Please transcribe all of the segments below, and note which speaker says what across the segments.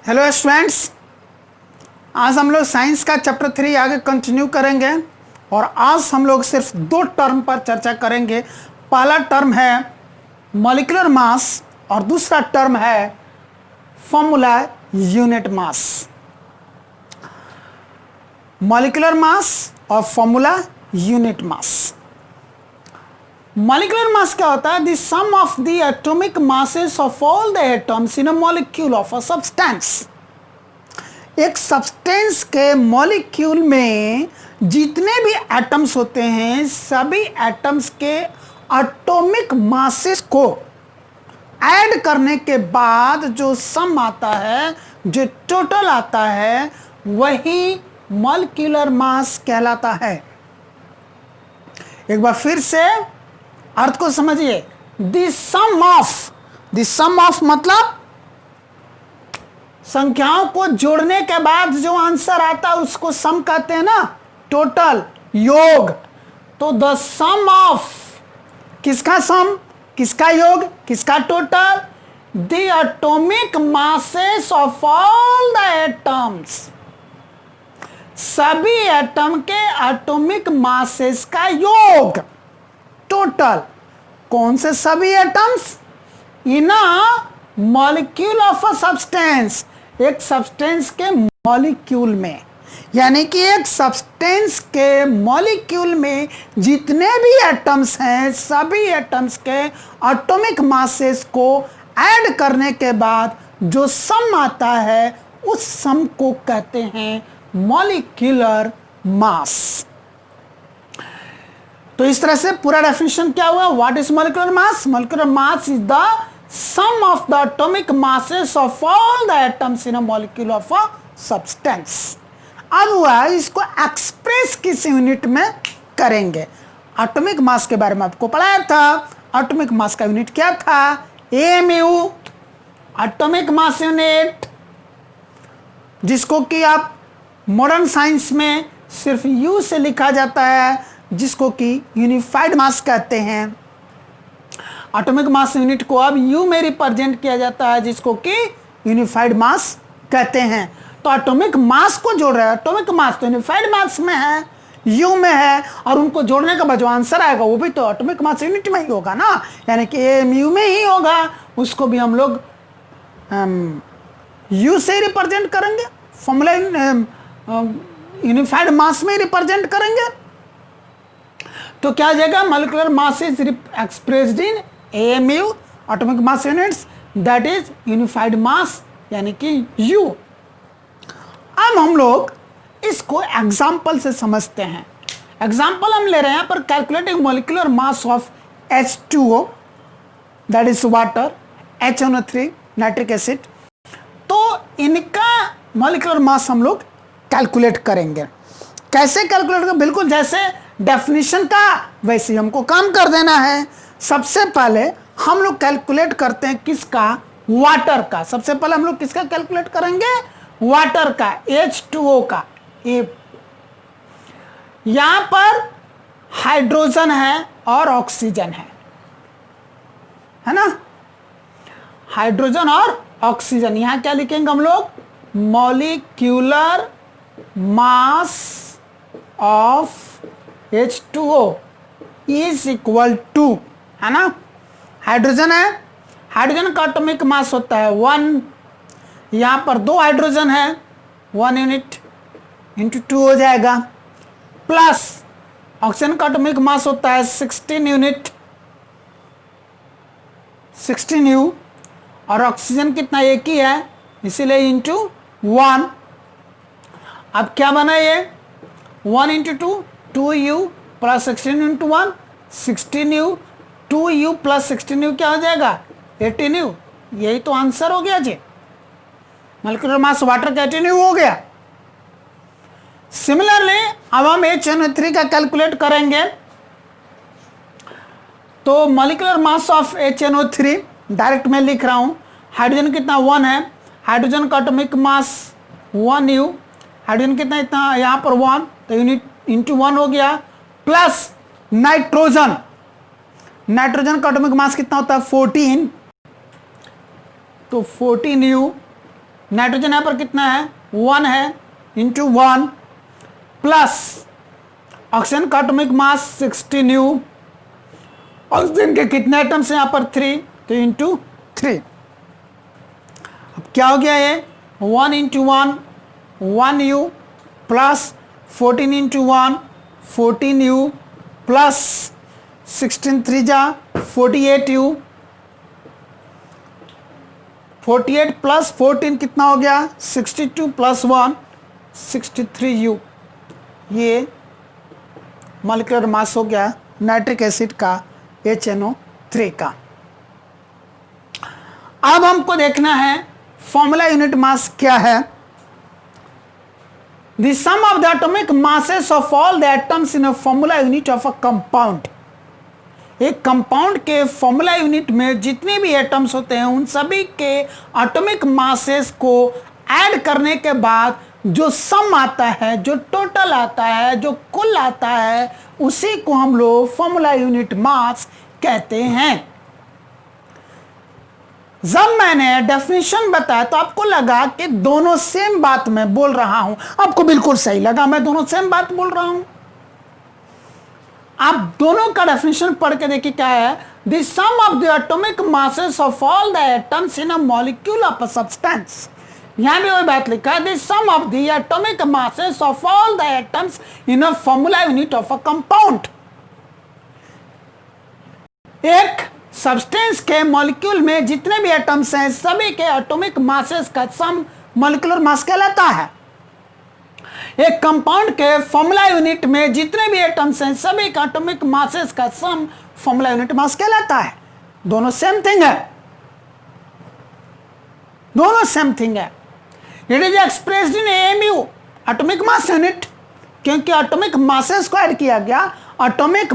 Speaker 1: Hello students, आज हम लोग साइंस का चैप्टर 3 आगे कंटिन्यू करेंगे और आज हम लोग सिर्फ दो टर्म पर चर्चा करेंगे। पहला टर्म है मॉलिक्यूलर मास और दूसरा टर्म है formula unit mass. Molecular mass और formula unit mass. Molecular mass क्या होता है? The sum of the atomic masses of all the atoms in a molecule of a substance. एक सब्सटेंस के मॉलिक्यूल में जितने भी एटम्स होते हैं, सभी एटम्स के एटॉमिक मासेस को ऐड करने के बाद जो सम आता है, जो टोटल आता है, वही मॉलिक्यूलर मास कहलाता है। एक बार फिर से अर्थ को समझिए। द सम ऑफ मतलब संख्याओं को जोड़ने के बाद जो आंसर आता है उसको सम कहते हैं ना, टोटल, योग। तो द सम ऑफ, किसका सम, किसका योग, किसका total? The atomic masses of all the atoms, सभी एटम के एटॉमिक मासेस का योग, टोटल। कौन से सभी atoms? In a molecule of a substance, एक सब्सटेंस के मॉलिक्यूल में, यानी कि एक सब्सटेंस के मॉलिक्यूल में जितने भी एटम्स हैं, सभी एटम्स के एटॉमिक मासेस को ऐड करने के बाद जो सम आता है, उस सम को कहते हैं मॉलिक्यूलर मास। तो इस तरह से पूरा डेफिनेशन क्या हुआ? What is molecular mass? Molecular mass is the sum of the atomic masses of all the atoms in a molecule of a substance। अब हुआ इसको एक्सप्रेस किस यूनिट में करेंगे। एटॉमिक मास के बारे में आपको पढ़ाया था। एटॉमिक मास का यूनिट क्या था? AMU, एटॉमिक मास यूनिट, जिसको कि आप मॉडर्न साइंस में सिर्फ U से लिखा जाता है, जिसको कि यूनिफाइड मास कहते हैं। एटॉमिक मास यूनिट को अब U में रिप्रेजेंट किया जाता है, जिसको कि यूनिफाइड मास कहते हैं। तो एटॉमिक मास को जोड़ रहा है, एटॉमिक मास तो यूनिफाइड मास में है, U में है, और उनको जोड़ने का बाद जो आंसर आएगा वो भी तो एटॉमिक मास यूनिट में ही होगा ना, यानी कि AMU में ही होगा। उसको भी हम लोग U से रिप्रेजेंट करेंगे, फॉर्मूला यूनिफाइड मास में रिप्रेजेंट करेंगे। तो क्या हो जाएगा? Molecular mass is expressed in AMU, atomic mass units, that is unified mass, यानी कि U। अब हम लोग इसको एग्जाम्पल से समझते हैं। एग्जाम्पल हम ले रहे हैं यहाँ पर, calculating molecular mass of H2O, that is water, HNO3 nitric acid. तो इनका मॉलिक्यूलर मास हम लोग कैलकुलेट करेंगे। कैसे कैलकुलेट करेंगे? बिल्कुल जैसे डेफिनेशन का वैसे ही हमको काम कर देना है। सबसे पहले हम लोग कैलकुलेट करते हैं किसका? वाटर का। सबसे पहले हम लोग किसका कैलकुलेट करेंगे? वाटर का, H2O का। यहां पर हाइड्रोजन है और ऑक्सीजन है ना, हाइड्रोजन और ऑक्सीजन। यहां क्या लिखेंगे हम लोग? Molecular mass of H2O is equal to, है ना, हाइड्रोजन है, हाइड्रोजन का एटॉमिक मास होता है 1, यहां पर 2 हाइड्रोजन है, 1 यूनिट इंटू 2 हो जाएगा, प्लस ऑक्सीजन का एटॉमिक मास होता है 16 यूनिट, 16 U, और ऑक्सीजन कितना? एक ही है, इसीलिए इंटू 1। अब क्या बना ये? 1 into 2, 2U plus 16 into 1, 16U, 2U plus 16U क्या हो जाएगा? 18U। यही तो आंसर हो गया जी। मॉलिक्यूलर मास वाटर का 18U हो गया। सिमिलरली अब हम HNO3 का कैलकुलेट करेंगे। तो molecular mass of HNO3 direct मैं लिख रहा हूं। हाइड्रोजन कितना? 1 है, हाइड्रोजन का एटॉमिक मास 1U, हाइड्रोजन कितना? इतना, यहां पर 1, तो यूनिट इंटू 1 हो गया, प्लस नाइट्रोजन, नाइट्रोजन का एटॉमिक मास कितना होता है? 14, तो 14U नाइट्रोजन यहाँ पर कितना है 1 है, इंटू 1 प्लस ऑक्सीजन का एटॉमिक मास 60 न्यू, ऑक्सीजन के कितने एटम्स हैं यहाँ पर 3, तो इंटू 3। अब क्या हो गया ये 1 into 1 1 you plus 14 into 1 14 you plus 16 3 जा 48 यू, 48 प्लस 14 कितना हो गया 62 प्लस 1 63 यू। ये मॉलिक्यूलर मास हो गया नाइट्रिक एसिड का HNO3 का। अब हमको देखना है फॉर्मूला यूनिट मास क्या है। The sum of the atomic masses of all the atoms in a formula unit of a compound। एक कंपाउंड के फॉर्मूला यूनिट में जितने भी एटम्स होते हैं उन सभी के एटॉमिक मासेस को ऐड करने के बाद जो सम आता है, जो टोटल आता है, जो कुल आता है, उसी को हम लोग फॉर्मूला यूनिट मास कहते हैं। जब मैंने डेफिनेशन बताया तो आपको लगा कि दोनों सेम बात मैं बोल रहा हूं, आपको बिल्कुल सही लगा, मैं दोनों सेम बात बोल रहा हूं। आप दोनों का डेफिनेशन पढ़ के देखिए क्या है। The sum of the atomic masses of all the atoms in a molecule of a substance. यहां भी वही बात लिखा है, the sum of the atomic masses of all the atoms in a formula unit of a compound. एक substance के molecule में जितने भी एटम्स हैं सभी के एटॉमिक मासेस का सम मॉलिक्यूलर मास कहलाता है। एक कंपाउंड के फॉर्मूला यूनिट में जितने भी एटम्स हैं सभी का एटॉमिक मासेस का सम फॉर्मूला यूनिट मास कहलाता है। दोनों सेम थिंग है, दोनों सेम थिंग है। It is expressed in AMU atomic mass unit, क्योंकि एटॉमिक मासेस को ऐड किया गया। एटॉमिक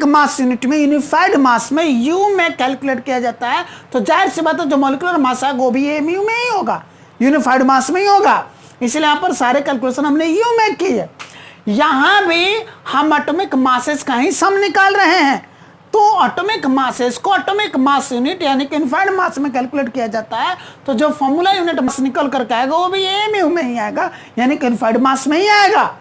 Speaker 1: मास यूनिट में यूनिफाइड मास में U में कैलकुलेट किया जाता है, तो जाहिर सी बात है जो मॉलिक्यूलर मास है वो भी AMU में ही होगा, यूनिफाइड मास में ही होगा। इसलिए यहां पर सारे कैलकुलेशन हमने U में की है। यहां भी हम एटॉमिक मासेस का ही सम निकाल रहे हैं, तो एटॉमिक मासेस को एटॉमिक मास यूनिट यानी कि यूनिफाइड मास में कैलकुलेट किया जाता है, तो जो फॉर्मूला यूनिट मास निकल करके आएगा वो भी AMU में ही आएगा, यानी कि यूनिफाइड मास में ही आएगा।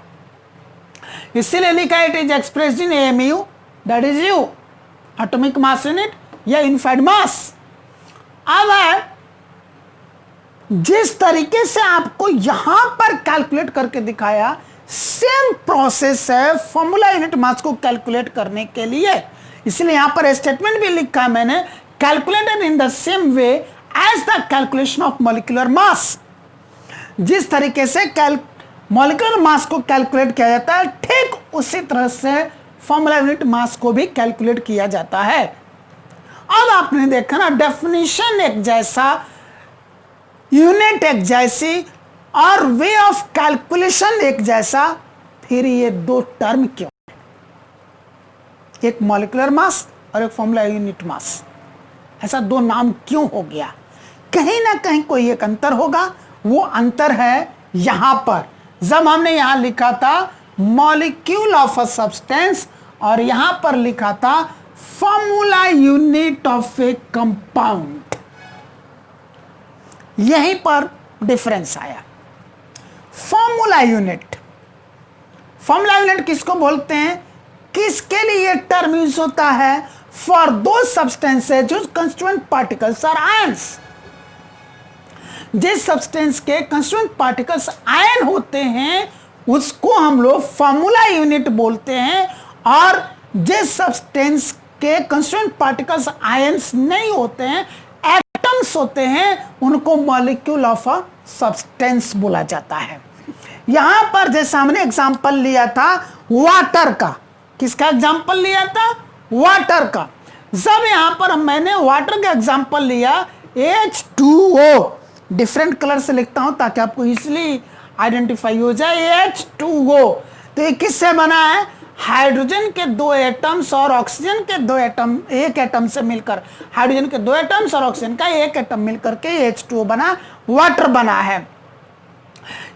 Speaker 1: इसीलिए लिखा है it is expressed in AMU, that is U atomic mass unit या यूनिफाइड मास। अब जिस तरीके से आपको यहां पर कैलकुलेट करके दिखाया सेम प्रोसेस है फॉर्मूला यूनिट मास को कैलकुलेट करने के लिए। इसलिए यहां पर स्टेटमेंट भी लिखा है मैंने, calculated in the same way as the calculation of molecular mass. जिस तरीके से मॉलिक्यूलर मास को कैलकुलेट किया जाता है ठीक उसी तरह से फॉर्मूला यूनिट मास को भी कैलकुलेट किया जाता है। अब आपने देखा ना डेफिनेशन एक जैसा, यूनिट एक जैसी और वे ऑफ कैलकुलेशन एक जैसा, फिर ये दो टर्म क्यों, एक मॉलिक्यूलर मास और एक फॉर्मूला यूनिट मास, ऐसा दो नाम क्यों हो गया? कहीं ना कहीं कोई एक अंतर होगा। वो अंतर है यहां पर, जब हमने यहां लिखा था मॉलिक्यूल ऑफ अ सब्सटेंस और यहां पर लिखा था formula unit of A compound, यहीं पर डिफरेंस आया। फॉर्मूला यूनिट किसको बोलते हैं, किसके लिए टर्म यूज होता है? फॉर दो सब्सटेंसेज जो कंस्टिट्यूएंट पार्टिकल्स आर आयंस। जिस सब्सटेंस के कंस्टिट्यूएंट पार्टिकल्स आयन होते हैं उसको हम लोग फॉर्मूला यूनिट बोलते हैं, और जिस सब्सटेंस के कंस्टिट्यूएंट पार्टिकल्स आयंस नहीं होते हैं, एटम्स होते हैं, उनको मॉलिक्यूल ऑफ अ सब्सटेंस बोला जाता है। यहां पर जैसे हमने एग्जांपल लिया था वाटर का, किसका एग्जांपल लिया था? वाटर का। जब यहां पर मैंने वाटर का एग्जांपल लिया H2O, डिफरेंट कलर से लिखता हूं ताकि आपको इसलिए आइडेंटिफाई हो जाए। H2O तो ये किससे बना है? हाइड्रोजन के दो एटम्स और ऑक्सीजन के दो एटम, एक एटम से मिलकर, हाइड्रोजन के दो एटम्स और ऑक्सीजन का एक एटम मिलकर के H2O बना, वाटर बना है।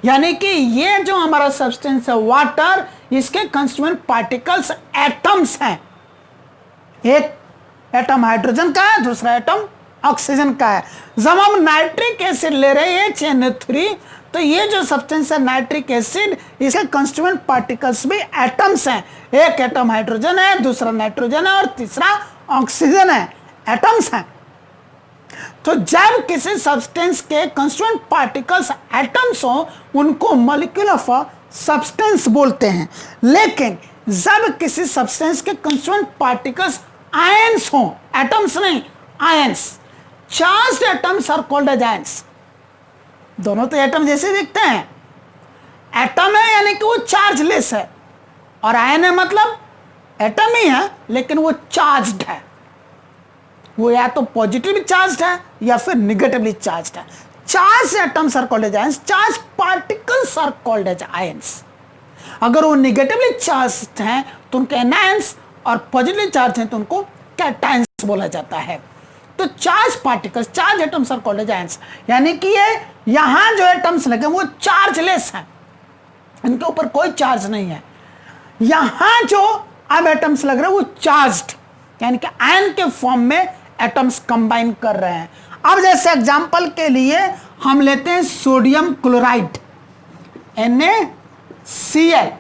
Speaker 1: यानी कि ये जो हमारा सब्सटेंस है वाटर, इसके कंस्टिट्यूएंट पार्टिकल्स एटम्स हैं। एक एटम हाइड्रोजन का है, दूसरा एटम ऑक्सीजन का है। जब हम नाइट्रिक एसिड ले रहे हैं HNO3, तो ये जो सब्सटेंस है नाइट्रिक एसिड, इसके कंस्टिट्यूएंट पार्टिकल्स भी एटम्स हैं। एक एटम हाइड्रोजन है, दूसरा नाइट्रोजन है और तीसरा ऑक्सीजन है, एटम्स हैं। तो जब किसी सब्सटेंस के कंस्टिट्यूएंट पार्टिकल्स एटम्स हो, उनको मॉलिक्यूल ऑफ सब्सटेंस बोलते हैं। लेकिन जब किसी सब्सटेंस के कंस्टिट्यूएंट पार्टिकल्स आयंस हो, एटम्स नहीं, ions, charged atoms are called as ions. दोनों तो एटम जैसे दिखते हैं। एटम है यानी कि वो चार्जलेस है, और आयन है मतलब एटम ही है लेकिन वो चार्ज्ड है। वो या तो पॉजिटिवली चार्ज्ड है या फिर निगेटिवली चार्ज्ड है। Charge atoms are called as ions, charge particles are called as ions. अगर वो निगेटिवली चार्ज्ड हैं तो उनको एनायंस, और पॉजिटिवली चार्ज हैं तो उनको कैटायंस बोला जाता है। तो charge particles, charge atoms are called as ions, यानी कि ये यहां जो एटम्स लगे वो चार्जलेस हैं, इनके ऊपर कोई चार्ज नहीं है। यहां जो अब एटम्स लग रहे हैं वो चार्ज्ड, यानी कि आयन के फॉर्म में एटम्स कंबाइन कर रहे हैं। अब जैसे एग्जांपल के लिए हम लेते हैं सोडियम क्लोराइड, NaCl।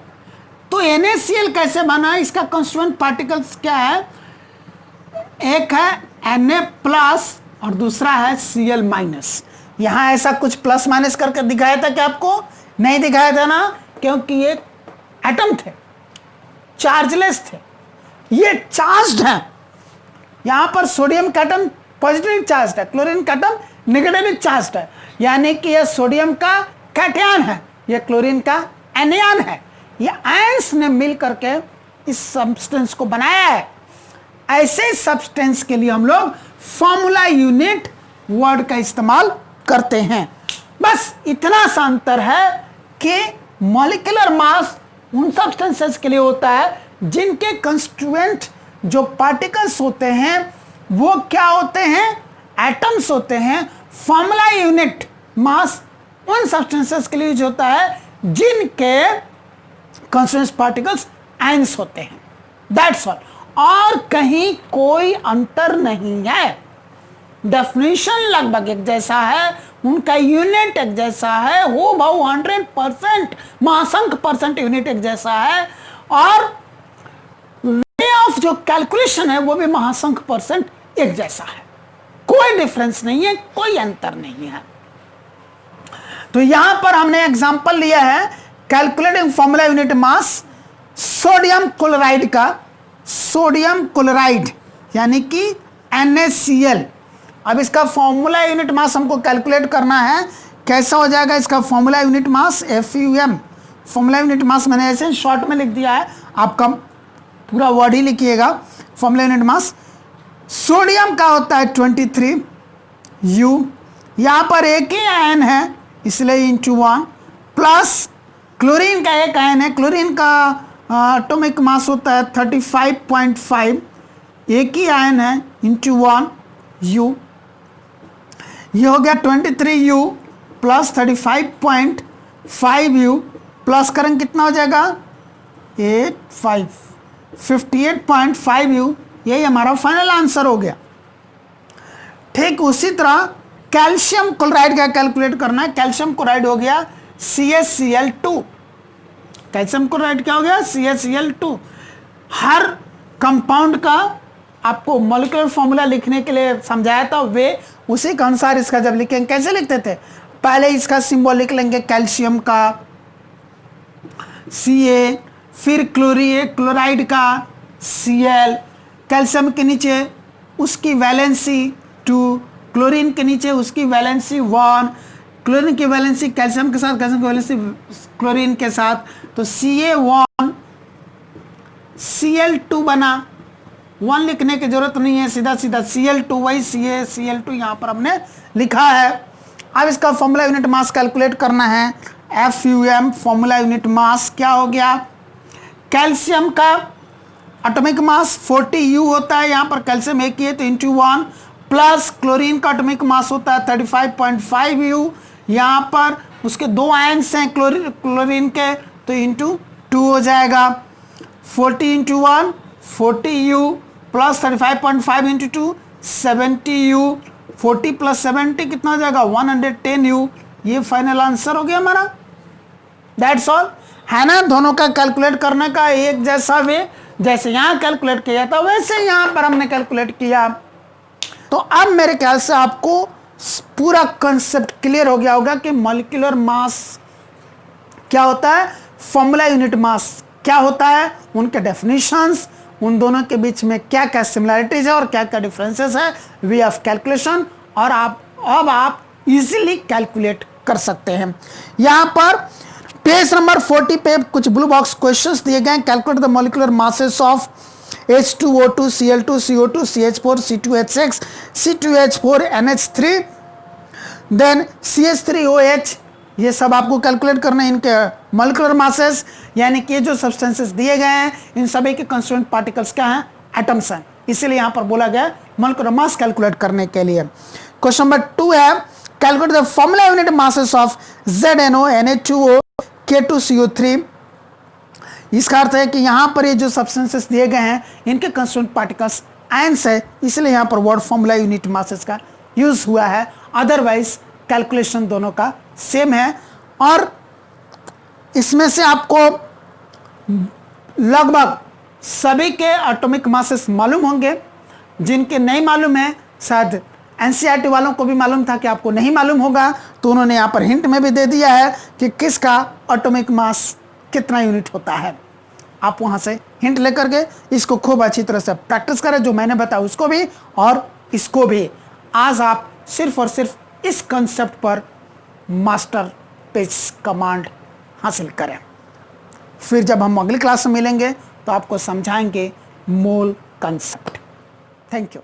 Speaker 1: तो NaCl कैसे बना? इसका कंस्टिट्यूएंट पार्टिकल्स क्या है? एक है Na प्लस और दूसरा है Cl माइनस। यहां ऐसा कुछ प्लस माइनस करके दिखाया था कि आपको नहीं दिखाया था ना, क्योंकि ये एटम थे, चार्जलेस थे, ये चार्ज्ड है। यहां पर सोडियम का एटम पॉजिटिवली चार्ज्ड है, क्लोरीन का एटम नेगेटिवली चार्ज्ड है, यानी कि यह सोडियम का कैटायन है, यह क्लोरीन का एनायन है। ये आयंस ने मिल करके इस सब्सटेंस को बनाया है। ऐसे सब्सटेंस के लिए हम लोग फॉर्मूला यूनिट वर्ड का इस्तेमाल करते हैं। बस इतना सा अंतर है कि मॉलिक्यूलर मास उन सब्सटेंसेस के लिए होता है जिनके कंस्टिट्यूएंट जो पार्टिकल्स होते हैं वो क्या होते हैं? एटम्स होते हैं। फॉर्मूला यूनिट मास उन सब्सटेंसेस के लिए यूज होता है जिनके कंस्टिट्यूएंट पार्टिकल्स आयंस होते हैं। दैट्स ऑल, और कहीं कोई अंतर नहीं है। डेफिनेशन लगभग एक जैसा है, उनका यूनिट एक जैसा है, हो भाव 100% महासंख्य परसेंट यूनिट एक जैसा है, और वे ऑफ जो कैलकुलेशन है वो भी महासंख्य परसेंट एक जैसा है। कोई डिफरेंस नहीं है, कोई अंतर नहीं है। तो यहां पर हमने एग्जांपल लिया है कैलकुलेटिंग फॉर्मूला यूनिट मास सोडियम क्लोराइड का, सोडियम क्लोराइड यानी कि NaCl। अब इसका फॉर्मूला यूनिट मास हमको कैलकुलेट करना है। कैसा हो जाएगा इसका फॉर्मूला यूनिट मास? FUM। फॉर्मूला यूनिट मास मैंने ऐसे शॉर्ट में लिख दिया है, आपका पूरा वर्ड ही लिखिएगा। फॉर्मूला यूनिट मास सोडियम का होता है 23U, यहाँ पर एक ही आयन है इसलिए इंटू 1, प्लस क्लोरीन का एक आयन है, क्लोरीन का एटॉमिक मास होता है 35.5, एक ही आयन है इंटू 1U। ये हो गया 23U प्लस 35.5U, प्लस करेंगे कितना हो जाएगा? 58.5U। यही हमारा फाइनल आंसर हो गया। ठीक उसी तरह कैल्शियम क्लोराइड का कैलकुलेट करना है। कैल्शियम क्लोराइड हो गया CaCl2। कैल्शियम क्लोराइड क्या हो गया? CaCl2। हर कंपाउंड का आपको मॉलिक्यूलर फॉर्मूला लिखने के लिए समझाया था, वे उसी के अनुसार इसका जब लिखेंगे कैसे लिखते थे? पहले इसका सिंबल लिख लेंगे कैल्शियम का Ca, फिर क्लोराइड का Cl, कैल्शियम के नीचे उसकी वैलेंसी 2, क्लोरीन के नीचे उसकी वैलेंसी 1, क्लोरीन की वैलेंसी कैल्शियम के साथ, कैल्शियम की वैलेंसी क्लोरीन के साथ, तो Ca1 Cl2 बना। 1 लिखने की जरूरत नहीं है, सीधा सीधा Cl2 वही CaCl2 यहाँ पर हमने लिखा है। अब इसका फॉर्मूला यूनिट मास कैलकुलेट करना है। FUM फॉर्मूला यूनिट मास क्या हो गया? कैल्शियम का एटॉमिक मास 40U होता है, यहाँ पर कैल्शियम एक ही है तो इंटू 1, प्लस क्लोरीन का एटॉमिक मास होता है 35.5U, यहाँ पर उसके दो आयंस हैं क्लोरीन के तो इंटू 2 हो जाएगा। 40 into 1 40U plus 35.5 into 2 70U, 40 + 70 कितना हो जाएगा 110 U। ये फाइनल आंसर हो गया हमारा। दैट्स ऑल, है ना। दोनों का कैलकुलेट करने का एक जैसा वे, जैसे यहाँ कैलकुलेट किया था वैसे यहाँ पर हमने कैलकुलेट किया। तो अब मेरे ख्याल से आपको पूरा कंसेप्ट क्लियर हो गया होगा कि मॉलिक्यूलर मास क्या होता है, फॉर्मूला यूनिट मास क्या होता है, उनके डेफिनेशंस, उन दोनों के बीच में क्या क्या सिमिलैरिटीज है और क्या क्या डिफरेंसेस है, वे ऑफ कैलकुलेशन, और अब आप इजीली कैलकुलेट कर सकते हैं। यहां पर पेज नंबर 40 पे कुछ ब्लू बॉक्स क्वेश्चंस दिए गए हैं। Calculate the molecular masses of H2O2, Cl2, CO2, CH4, C2H6, C2H4, NH3, then CH3OH, ये सब आपको कैलकुलेट करना है। इनके मॉलिक्यूलर मासेस, यानी कि जो सब्सटेंसेस दिए गए हैं इन सभी के कंस्टिट्यूएंट पार्टिकल्स क्या हैं, एटम्स हैं, इसीलिए यहां पर बोला गया मॉलिक्यूलर मास कैलकुलेट करने के लिए। क्वेश्चन नंबर 2 है calculate the formula unit masses of ZNO, NH2O, K2CO3। इसका अर्थ है कि यहां पर ये जो सब्सटेंसेस दिए गए हैं इनके कंस्टिट्यूएंट पार्टिकल्स आयंस है, इसलिए यहां पर वर्ड फॉर्मूला यूनिट मासेस का यूज हुआ है। अदरवाइज कैलकुलेशन दोनों का सेम है। और इसमें से आपको लगभग सभी के एटॉमिक मासेस मालूम होंगे। जिनके नहीं मालूम है, शायद एनसीईआरटी वालों को भी मालूम था कि आपको नहीं मालूम होगा, तो उन्होंने यहाँ पर हिंट में भी दे दिया है कि किसका एटॉमिक मास कितना यूनिट होता है। आप वहाँ से हिंट लेकर के इसको खूब अच्छी तरह से प्रैक्टिस करें, जो मैंने बताया उसको भी और इसको भी। आज आप सिर्फ और सिर्फ इस कंसेप्ट पर मास्टर पेज कमांड हासिल करें। फिर जब हम अगली क्लास में मिलेंगे तो आपको समझाएंगे मूल कंसेप्ट। Thank you.